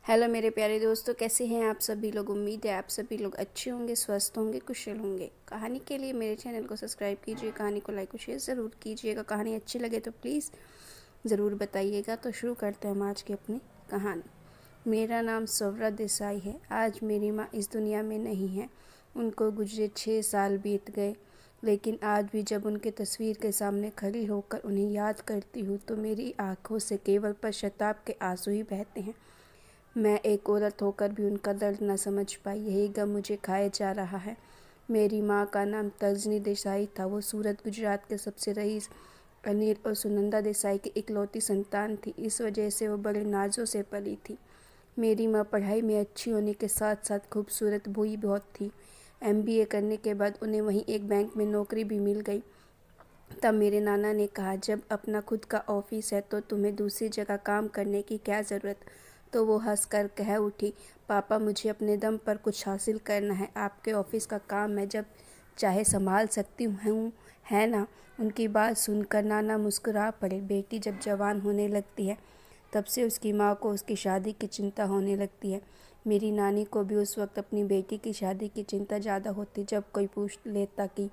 Hello मेरे प्यारे दोस्तों, कैसे हैं आप सभी लोग। उम्मीद है आप सभी लोग अच्छे होंगे, स्वस्थ होंगे, कुशल होंगे। कहानी के लिए मेरे चैनल को सब्सक्राइब कीजिए, कहानी को लाइक और शेयर ज़रूर कीजिएगा। कहानी अच्छी लगे तो प्लीज़ ज़रूर बताइएगा। तो शुरू करते हैं हम आज की अपनी कहानी। मेरा नाम सौव्रत देसाई है। आज मेरी माँ इस दुनिया में नहीं है। उनको गुजरे 6 साल बीत गए, लेकिन आज भी जब उनके तस्वीर के सामने खड़ी होकर उन्हें याद करती हूँ तो मेरी आँखों से केवल पश्चाताप के आंसू ही बहते हैं। मैं एक औरत होकर भी उनका दर्द न समझ पाई। यही गम मुझे खाए जा रहा है। मेरी माँ का नाम तर्जनी देसाई था। वो सूरत, गुजरात के सबसे रईस अनिल और सुनंदा देसाई की इकलौती संतान थी। इस वजह से वो बड़े नाजों से पली थी। मेरी माँ पढ़ाई में अच्छी होने के साथ साथ खूबसूरत भी बहुत थी। MBA करने के बाद उन्हें वहीं एक बैंक में नौकरी भी मिल गई। तब मेरे नाना ने कहा, जब अपना खुद का ऑफिस है तो तुम्हें दूसरी जगह काम करने की क्या ज़रूरत। तो वो हंसकर कह उठी, पापा मुझे अपने दम पर कुछ हासिल करना है। आपके ऑफिस का काम मैं जब चाहे संभाल सकती हूँ, है ना। उनकी बात सुनकर नाना मुस्कुरा पड़े। बेटी जब जवान होने लगती है तब से उसकी माँ को उसकी शादी की चिंता होने लगती है। मेरी नानी को भी उस वक्त अपनी बेटी की शादी की चिंता ज़्यादा होती। जब कोई पूछ लेता कि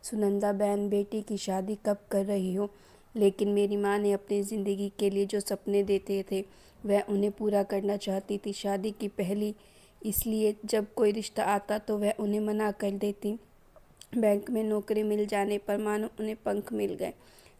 सुनंदा बहन बेटी की शादी कब कर रही हो, लेकिन मेरी माँ ने अपनी ज़िंदगी के लिए जो सपने देते थे वह उन्हें पूरा करना चाहती थी। शादी की पहली इसलिए जब कोई रिश्ता आता तो वह उन्हें मना कर देती। बैंक में नौकरी मिल जाने पर मानो उन्हें पंख मिल गए।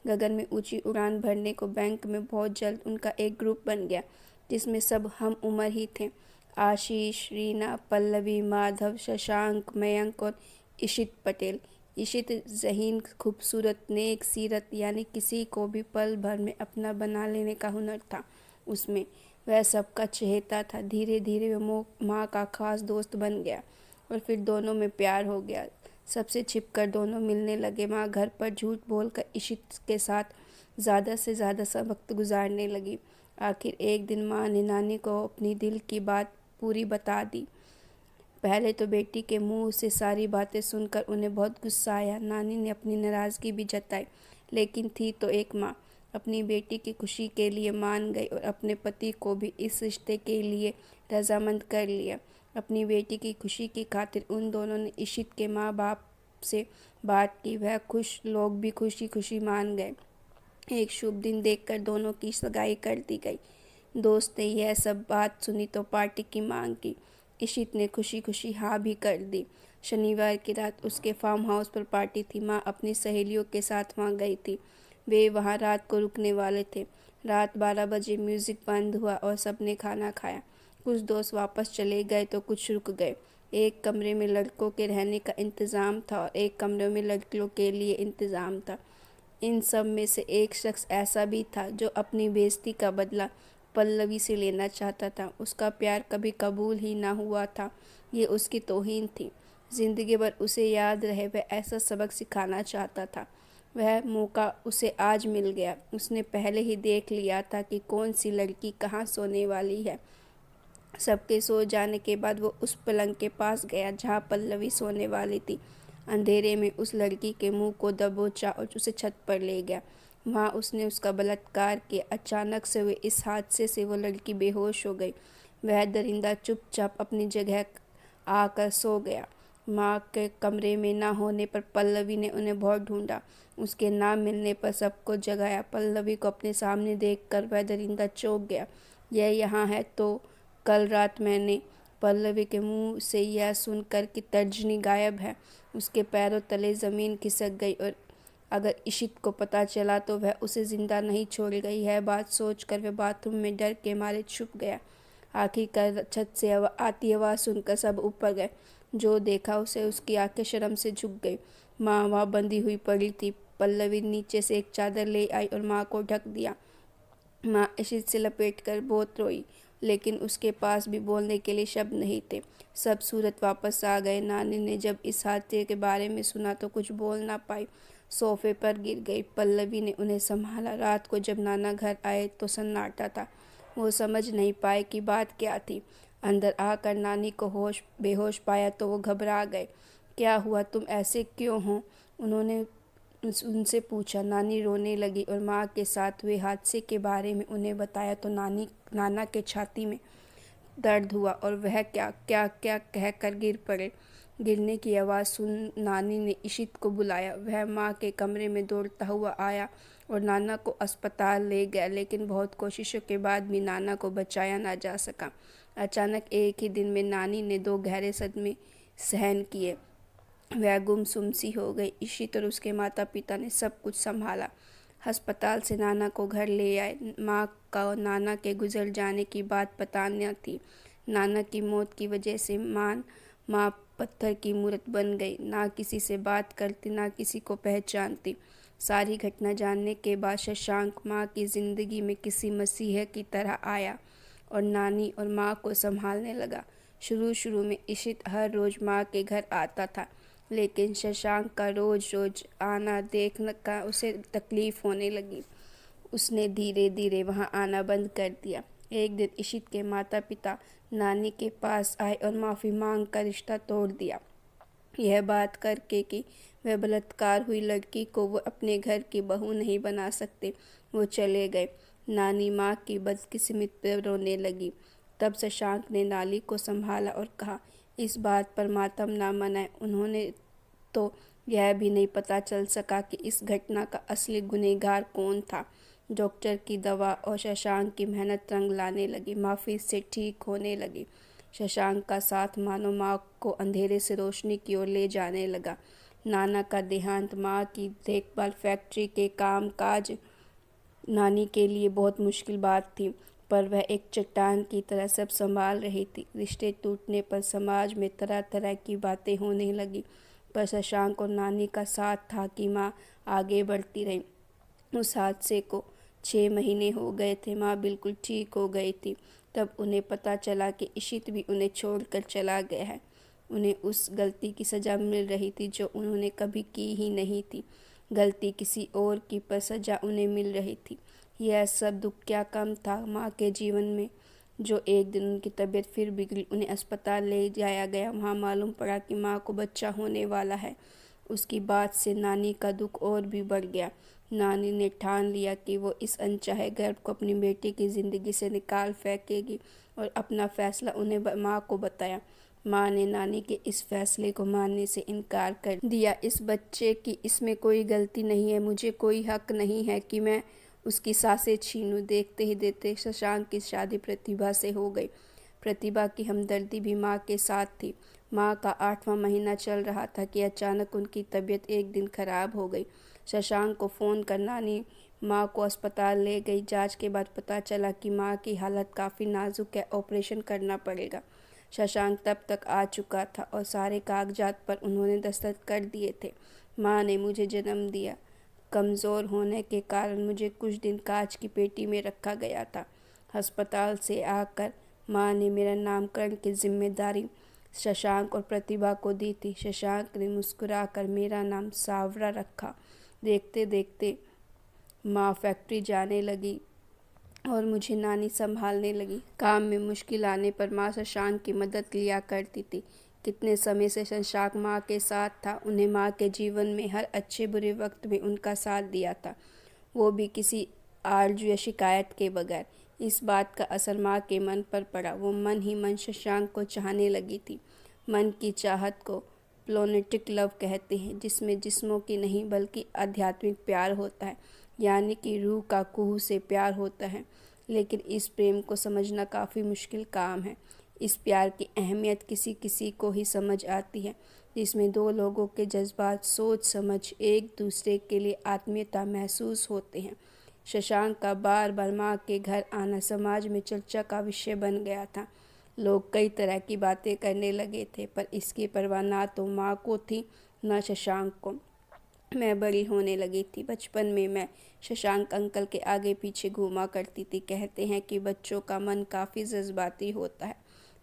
गगन में ऊंची उड़ान भरने को बैंक में बहुत जल्द उनका एक ग्रुप बन गया, जिसमें सब हम उम्र ही थे। आशीष, रीना, पल्लवी, माधव, शशांक, मयंक और इशित पटेल। इशित ज़हीन, खूबसूरत, नेक सीरत, यानी किसी को भी पल भर में अपना बना लेने का हुनर था उसमें। वह सबका चहेता था। धीरे धीरे वह माँ का खास दोस्त बन गया और फिर दोनों में प्यार हो गया। सबसे छिपकर दोनों मिलने लगे। माँ घर पर झूठ बोलकर इशित के साथ ज़्यादा से ज़्यादा वक्त गुजारने लगी। आखिर एक दिन माँ ने नानी को अपनी दिल की बात पूरी बता दी। पहले तो बेटी के मुंह से सारी बातें सुनकर उन्हें बहुत गुस्सा आया। नानी ने अपनी नाराज़गी भी जताई, लेकिन थी तो एक माँ। अपनी बेटी की खुशी के लिए मान गई और अपने पति को भी इस रिश्ते के लिए रजामंद कर लिया। अपनी बेटी की खुशी की खातिर उन दोनों ने इशित के माँ बाप से बात की। वह खुश, लोग भी खुशी खुशी मान गए। एक शुभ दिन देखकर दोनों की सगाई कर दी गई। दोस्त ने यह सब बात सुनी तो पार्टी की मांग की। इशित ने खुशी खुशी हाँ भी कर दी। शनिवार की रात उसके फार्म हाउस पर पार्टी थी। माँ अपनी सहेलियों के साथ वहाँ गई थी। वे वहाँ रात को रुकने वाले थे। रात 12 बजे म्यूज़िक बंद हुआ और सबने खाना खाया। कुछ दोस्त वापस चले गए तो कुछ रुक गए। एक कमरे में लड़कों के रहने का इंतज़ाम था और एक कमरे में लड़कियों के लिए इंतज़ाम था। इन सब में से एक शख्स ऐसा भी था जो अपनी बेइज्जती का बदला पल्लवी से लेना चाहता था। उसका प्यार कभी कबूल ही ना हुआ था। ये उसकी तौहीन थी। ज़िंदगी भर उसे याद रहे, वह ऐसा सबक सिखाना चाहता था। वह मौका उसे आज मिल गया। उसने पहले ही देख लिया था कि कौन सी लड़की कहाँ सोने वाली है। सबके सो जाने के बाद वो उस पलंग के पास गया जहाँ पल्लवी सोने वाली थी। अंधेरे में उस लड़की के मुंह को दबोचा और उसे छत पर ले गया। वहाँ उसने उसका बलात्कार किया। अचानक से हुए इस हादसे से वो लड़की बेहोश हो गई। वह दरिंदा चुपचाप अपनी जगह आकर सो गया। माँ के कमरे में ना होने पर पल्लवी ने उन्हें बहुत ढूंढा। उसके ना मिलने पर सबको जगाया। पल्लवी को अपने सामने देखकर वह दरिंदा चौंक गया। यह यहाँ है तो कल रात मैंने। पल्लवी के मुंह से यह सुनकर कि तर्जनी गायब है, उसके पैरों तले ज़मीन खिसक गई और अगर इशित को पता चला तो वह उसे ज़िंदा नहीं छोड़ गई है। बात सोचकर वह बाथरूम में डर के मारे छुप गया। आखिरकार छत से आती आवाज़ सुनकर सब ऊपर गए। जो देखा उसे उसकी आंखें शर्म से झुक गई। माँ वहाँ बंधी हुई पड़ी थी। पल्लवी नीचे से एक चादर ले आई और माँ को ढक दिया। माँ इशित से लपेट कर बहुत रोई, लेकिन उसके पास भी बोलने के लिए शब्द नहीं थे। सब सूरत वापस आ गए। नानी ने जब इस हादसे के बारे में सुना तो कुछ बोल ना पाई, सोफे पर गिर गई। पल्लवी ने उन्हें संभाला। रात को जब नाना घर आए तो सन्नाटा था। वो समझ नहीं पाए कि बात क्या थी। अंदर आकर नानी को बेहोश पाया तो वो घबरा गए। क्या हुआ, तुम ऐसे क्यों हो, उन्होंने उनसे पूछा। नानी रोने लगी और माँ के साथ हुए हादसे के बारे में उन्हें बताया तो नाना के छाती में दर्द हुआ और वह क्या क्या क्या कहकर गिर पड़े। गिरने की आवाज़ सुन नानी ने इशित को बुलाया। वह माँ के कमरे में दौड़ता हुआ आया और नाना को अस्पताल ले गया, लेकिन बहुत कोशिशों के बाद भी नाना को बचाया ना जा सका। अचानक एक ही दिन में नानी ने 2 गहरे सदमे सहन किए। वह गुमसुम सी हो गई। इशित और उसके माता पिता ने सब कुछ संभाला। अस्पताल से नाना को घर ले आए। माँ का नाना के गुजर जाने की बात पता न थी। नाना की मौत की वजह से माँ पत्थर की मूर्त बन गई। ना किसी से बात करती, ना किसी को पहचानती। सारी घटना जानने के बाद शशांक माँ की ज़िंदगी में किसी मसीहा की तरह आया और नानी और माँ को संभालने लगा। शुरू में इशित हर रोज़ माँ के घर आता था, लेकिन शशांक का रोज़ रोज़ आना देखने का उसे तकलीफ़ होने लगी। उसने धीरे धीरे वहाँ आना बंद कर दिया। एक दिन इशित के माता पिता नानी के पास आए और माफ़ी मांग कर रिश्ता तोड़ दिया, यह बात करके कि वह बलात्कार हुई लड़की को वो अपने घर की बहू नहीं बना सकते। वो चले गए। नानी माँ की बदकिस्मत पर रोने लगी। तब शशांक ने नाली को संभाला और कहा, इस बात पर मातम ना मनाएं। उन्होंने तो यह भी नहीं पता चल सका कि इस घटना का असली गुनहगार कौन था। डॉक्टर की दवा और शशांक की मेहनत रंग लाने लगी। माँ फिर से ठीक होने लगी। शशांक का साथ मानो माँ को अंधेरे से रोशनी की ओर ले जाने लगा। नाना का देहांत, माँ की देखभाल, फैक्ट्री के काम काज नानी के लिए बहुत मुश्किल बात थी, पर वह एक चट्टान की तरह सब संभाल रही थी। रिश्ते टूटने पर समाज में तरह तरह की बातें होने लगी, पर शशांक और नानी का साथ था कि माँ आगे बढ़ती रही। उस हादसे को 6 महीने हो गए थे। माँ बिल्कुल ठीक हो गई थी। तब उन्हें पता चला कि इशित भी उन्हें छोड़कर चला गया है। उन्हें उस गलती की सज़ा मिल रही थी जो उन्होंने कभी की ही नहीं थी। गलती किसी और की, पर सज़ा उन्हें मिल रही थी। यह सब दुख क्या कम था माँ के जीवन में। जो एक दिन उनकी तबीयत फिर बिगड़ी, उन्हें अस्पताल ले जाया गया। वहाँ मालूम पड़ा कि माँ को बच्चा होने वाला है। उसकी बात से नानी का दुख और भी बढ़ गया। नानी ने ठान लिया कि वो इस अनचाहे गर्भ को अपनी बेटी की ज़िंदगी से निकाल फेंकेगी और अपना फ़ैसला उन्हें माँ को बताया। माँ ने नानी के इस फैसले को मानने से इनकार कर दिया। इस बच्चे की इसमें कोई गलती नहीं है। मुझे कोई हक नहीं है कि मैं उसकी सांसें छीनूं। देखते ही देखते शशांक की शादी प्रतिभा से हो गई। प्रतिभा की हमदर्दी भी माँ के साथ थी। माँ का 8वां महीना चल रहा था कि अचानक उनकी तबीयत एक दिन खराब हो गई। शशांक को फ़ोन कर नानी माँ को अस्पताल ले गई। जांच के बाद पता चला कि माँ की हालत काफ़ी नाजुक है, ऑपरेशन करना पड़ेगा। शशांक तब तक आ चुका था और सारे कागजात पर उन्होंने दस्तखत कर दिए थे। माँ ने मुझे जन्म दिया। कमज़ोर होने के कारण मुझे कुछ दिन कांच की पेटी में रखा गया था। अस्पताल से आकर माँ ने मेरा नामकरण की जिम्मेदारी शशांक और प्रतिभा को दी थी। शशांक ने मुस्कुराकर मेरा नाम सावरा रखा। देखते देखते माँ फैक्ट्री जाने लगी और मुझे नानी संभालने लगी। काम में मुश्किल आने पर माँ शशांक की मदद लिया करती थी। कितने समय से शशांक माँ के साथ था। उन्हें माँ के जीवन में हर अच्छे बुरे वक्त में उनका साथ दिया था, वो भी किसी आरजू या शिकायत के बगैर। इस बात का असर माँ के मन पर पड़ा। वो मन ही मन शशांक को चाहने लगी थी। मन की चाहत को प्लेटोनिक लव कहते हैं, जिसमें जिस्मों की नहीं बल्कि आध्यात्मिक प्यार होता है, यानी कि रूह का कुहू से प्यार होता है। लेकिन इस प्रेम को समझना काफ़ी मुश्किल काम है। इस प्यार की अहमियत किसी किसी को ही समझ आती है, जिसमें 2 लोगों के जज्बात, सोच समझ, एक दूसरे के लिए आत्मीयता महसूस होते हैं। शशांक का बार बार माँ के घर आना समाज में चर्चा का विषय बन गया था। लोग कई तरह की बातें करने लगे थे, पर इसकी परवाह ना तो माँ को थी न शशांक को। मैं बड़ी होने लगी थी। बचपन में मैं शशांक अंकल के आगे पीछे घूमा करती थी। कहते हैं कि बच्चों का मन काफ़ी जज्बाती होता है।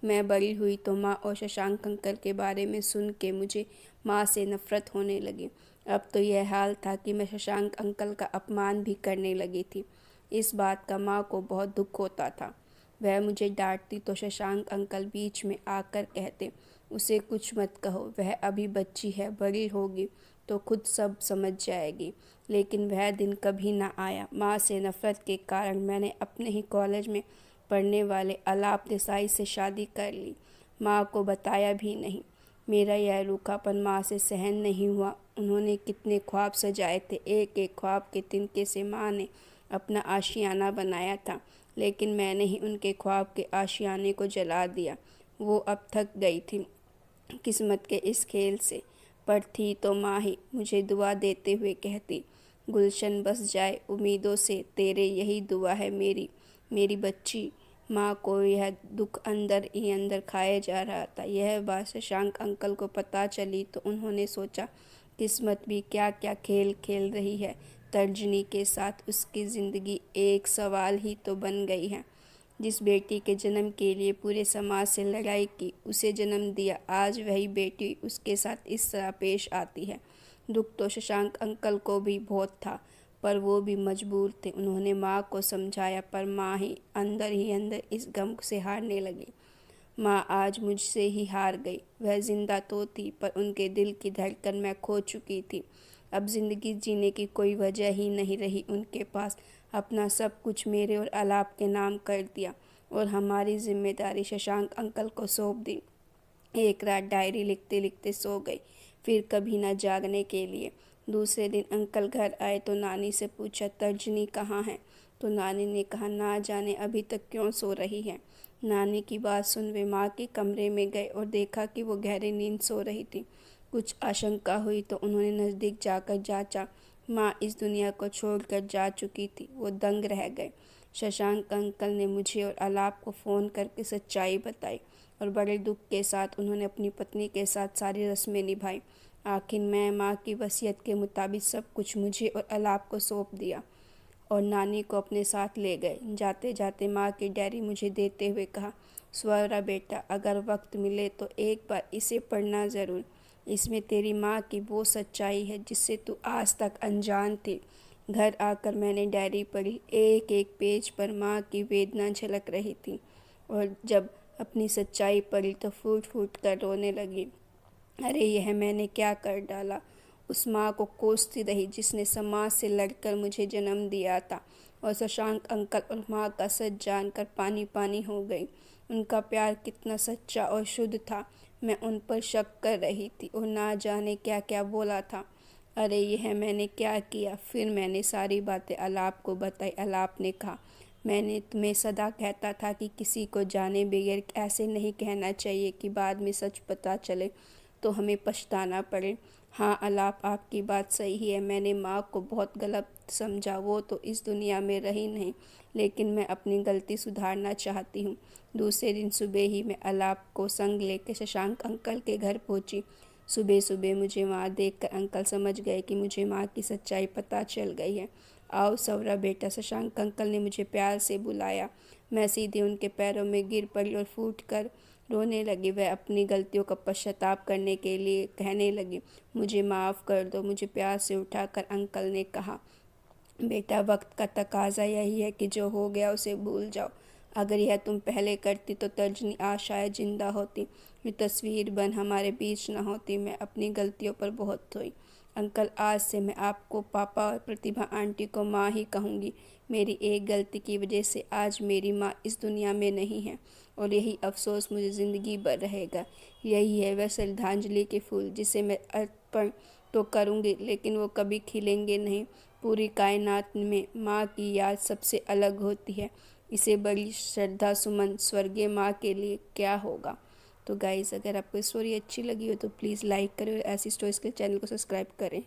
मैं बड़ी हुई तो माँ और शशांक अंकल के बारे में सुन के मुझे माँ से नफ़रत होने लगी। अब तो यह हाल था कि मैं शशांक अंकल का अपमान भी करने लगी थी। इस बात का माँ को बहुत दुख होता था। वह मुझे डांटती तो शशांक अंकल बीच में आकर कहते, उसे कुछ मत कहो, वह अभी बच्ची है, बड़ी होगी तो खुद सब समझ जाएगी। लेकिन वह दिन कभी ना आया। माँ से नफ़रत के कारण मैंने अपने ही कॉलेज में पढ़ने वाले अलाप देसाई से शादी कर ली। माँ को बताया भी नहीं। मेरा यह रूखापन माँ से सहन नहीं हुआ। उन्होंने कितने ख्वाब सजाए थे। एक एक ख्वाब के तिनके से माँ ने अपना आशियाना बनाया था, लेकिन मैंने ही उनके ख्वाब के आशियाने को जला दिया। वो अब थक गई थी किस्मत के इस खेल से, पर थी तो माँ ही। मुझे दुआ देते हुए कहती, गुलशन बस जाए उम्मीदों से, तेरे यही दुआ है मेरी मेरी बच्ची। माँ को यह दुख अंदर ही अंदर खाए जा रहा था। यह बात शशांक अंकल को पता चली तो उन्होंने सोचा, किस्मत भी क्या क्या खेल खेल रही है तर्जनी के साथ। उसकी ज़िंदगी एक सवाल ही तो बन गई है। जिस बेटी के जन्म के लिए पूरे समाज से लड़ाई की, उसे जन्म दिया, आज वही बेटी उसके साथ इस तरह पेश आती है। दुख तो शशांक अंकल को भी बहुत था, पर वो भी मजबूर थे। उन्होंने माँ को समझाया, पर माँ ही अंदर इस गम से हारने लगी। माँ आज मुझसे ही हार गई। वह जिंदा तो थी, पर उनके दिल की धड़कन मैं खो चुकी थी। अब जिंदगी जीने की कोई वजह ही नहीं रही उनके पास। अपना सब कुछ मेरे और अलाप के नाम कर दिया और हमारी जिम्मेदारी शशांक अंकल को सौंप दी। एक रात डायरी लिखते लिखते सो गई, फिर कभी न जागने के लिए। दूसरे दिन अंकल घर आए तो नानी से पूछा, तर्जनी कहाँ है? तो नानी ने कहा, ना जाने अभी तक क्यों सो रही है। नानी की बात सुन वे माँ के कमरे में गए और देखा कि वो गहरी नींद सो रही थी। कुछ आशंका हुई तो उन्होंने नज़दीक जाकर जांचा। माँ इस दुनिया को छोड़कर जा चुकी थी। वो दंग रह गए। शशांक अंकल ने मुझे और अलाप को फ़ोन करके सच्चाई बताई और बड़े दुख के साथ उन्होंने अपनी पत्नी के साथ सारी रस्में निभाई। आखिर मैं माँ की वसीयत के मुताबिक सब कुछ मुझे और अलाप को सौंप दिया और नानी को अपने साथ ले गए। जाते जाते माँ की डायरी मुझे देते हुए कहा, स्वरा बेटा, अगर वक्त मिले तो एक बार इसे पढ़ना ज़रूर। इसमें तेरी माँ की वो सच्चाई है जिससे तू आज तक अनजान थी। घर आकर मैंने डायरी पढ़ी। एक एक पेज पर माँ की वेदना झलक रही थी और जब अपनी सच्चाई पढ़ी तो फूट फूट कर रोने लगी। अरे यह मैंने क्या कर डाला। उस माँ को कोसती रही जिसने समाज से लड़कर मुझे जन्म दिया था, और शशांक अंकल और माँ का सच जानकर पानी पानी हो गई। उनका प्यार कितना सच्चा और शुद्ध था। मैं उन पर शक कर रही थी और ना जाने क्या क्या बोला था। अरे यह मैंने क्या किया। फिर मैंने सारी बातें अलाप को बताई। अलाप ने कहा, मैंने तुम्हें सदा कहता था कि किसी को जाने बगैर ऐसे नहीं कहना चाहिए कि बाद में सच पता चले तो हमें पछताना पड़े। हाँ अलाप, आपकी बात सही है। मैंने माँ को बहुत गलत समझा। वो तो इस दुनिया में रही नहीं, लेकिन मैं अपनी गलती सुधारना चाहती हूँ। दूसरे दिन सुबह ही मैं अलाप को संग लेकर शशांक अंकल के घर पहुँची। सुबह सुबह मुझे वहाँ देखकर अंकल समझ गए कि मुझे माँ की सच्चाई पता चल गई है। आओ सवरा बेटा, शशांक अंकल ने मुझे प्यार से बुलाया। मैं सीधे उनके पैरों में गिर पड़ी और फूट कर रोने लगी। वह अपनी गलतियों का पश्चाताप करने के लिए कहने लगी, मुझे माफ़ कर दो। मुझे प्यार से उठाकर अंकल ने कहा, बेटा, वक्त का तकाजा यही है कि जो हो गया उसे भूल जाओ। अगर यह तुम पहले करती तो तर्जनी आज शायद जिंदा होती। ये तस्वीर बन हमारे बीच न होती। मैं अपनी गलतियों पर बहुत धोई। अंकल, आज से मैं आपको पापा और प्रतिभा आंटी को माँ ही कहूँगी। मेरी एक गलती की वजह से आज मेरी माँ इस दुनिया में नहीं है और यही अफसोस मुझे ज़िंदगी भर रहेगा। यही है वह श्रद्धांजलि के फूल जिसे मैं अर्पण तो करूँगी, लेकिन वो कभी खिलेंगे नहीं। पूरी कायनात में माँ की याद सबसे अलग होती है। इसे बड़ी श्रद्धा सुमन स्वर्गीय माँ के लिए क्या होगा। तो गाइज़, अगर आपको स्टोरी अच्छी लगी हो तो प्लीज़ लाइक करें और ऐसी स्टोरीज़ के चैनल को सब्सक्राइब करें।